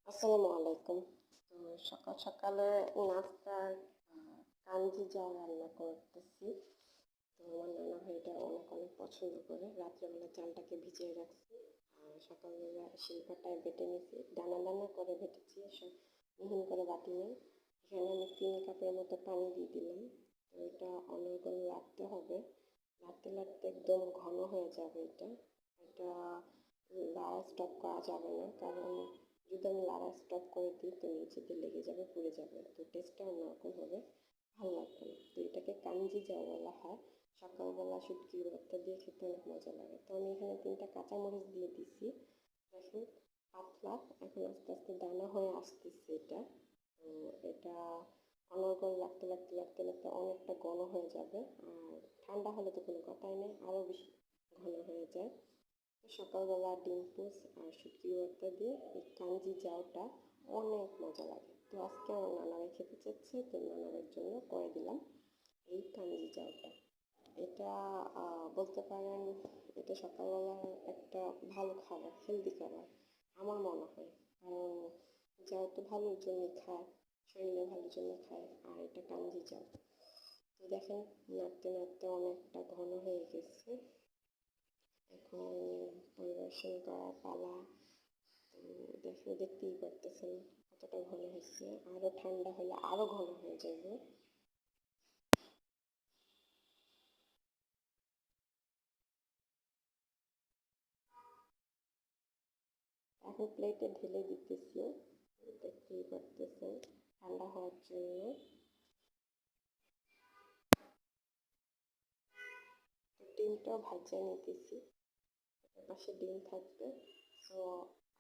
আসসালামু আলাইকুম। তো সকাল সকালে নাস্তার কাঞ্জি জাউ রান্না করতেছি। তো আমার নানা ভাই এটা অনেক অনেক পছন্দ করে। রাত্রেবেলা চালটাকে ভিজিয়ে রাখছি, আর সকালবেলা শিলপাটায় বেটে নিয়েছি, দানা দানা করে বেটেছি, মিহিন করে বাটি নেই। এখানে আমি 3 কাপের মতো পানি দিয়ে দিলাম। তো এটা অনর্গল রাখতে হবে, লাড়তে লাড়তে একদম ঘন হয়ে যাবে। এটা লাড়া স্টপ করা যাবে না, কারণ যদি আমি লাড়া স্টপ করে দিই তো নিচেতে লেগে যাবে, পুড়ে যাবে, তো টেস্টটা অন্যরকম হবে, ভালো লাগবে না। তো এটাকে কাঞ্জি জাউ বলা হয়। সকালবেলা শুটকির ভর্তা দিয়ে খেতে অনেক মজা লাগে। তো আমি এখানে 3টা কাঁচামরিচ দিয়ে দিছি। দেখেন পাতলা, এখন আস্তে আস্তে দানা হয়ে আসতেছে এটা। তো এটা অনর্গল লাগতে লাগতে লাগতে লাগতে অনেকটা ঘন হয়ে যাবে, আর ঠান্ডা হলে তো কোনো কথাই নেই, আরও বেশি ঘন হয়ে যায়। তো সকালবেলা ডিম পোচ আর শুটকির ভর্তা দিয়ে এই কাঞ্জি জাউটা অনেক মজা লাগে। তো আজকে আমার নানাভাই খেতে চাচ্ছে, তো নানাভাইয়ের জন্য করে দিলাম এই কাঞ্জি জাউটা। এটা বলতে পারেন এটা সকালবেলার একটা ভালো খাবার, হেলদি খাবার আমার মনে হয়। কারণ জাউ তো ভালোর জন্যই খায়, শরীরে ভালোর জন্য খায়, আর এটা কাঞ্জি জাউ। তো দেখেন নাড়তে নাড়তে অনেকটা ঘন হয়ে গেছে, এখন পরিবেশন করার পালা। তো দেখতেই পারতেছেন কতটা ঘন হয়েছে, আরও ঠান্ডা হলে আরও ঘন হয়ে যাবে। এখন প্লেটে ঢেলে দিতেছি, দেখতেই পারতেছেন ঠান্ডা হওয়ার জন্য। তো ডিমটাও ভাজা নিতেছি, পাশে ডিম থাকবে। সো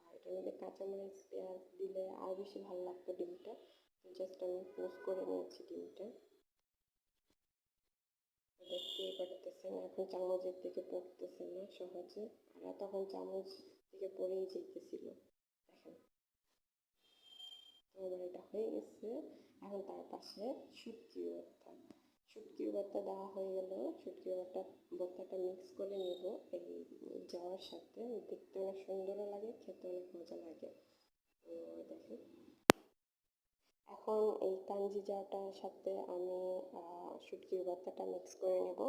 আর এটার মধ্যে কাঁচামরিচ পেঁয়াজ দিলে আরও বেশি ভালো লাগতো ডিমটা। তো জাস্ট আমি পোস্ট করে নিয়েছি ডিমটা, দেখতেই পারতেছেন এখন চামচের দিকে পড়তেছে না সহজে, আর তখন চামচ থেকে পড়েই যেতেছিল। দেখেন, তো আমার এটা হয়ে গেছে। এখন তার পাশে শুটকির ভর্তা, শুটকির ভর্তা দেওয়া হয়ে গেল। শুটকির ভর্তাটা মিক্স করে নেব এই জাউয়ের সাথে, দেখতে অনেক সুন্দরও লাগে, খেতে অনেক মজা লাগে। তো দেখেন এখন এই কাঞ্জি জাউটার সাথে আমি শুটকির ভর্তাটা মিক্স করে নেব।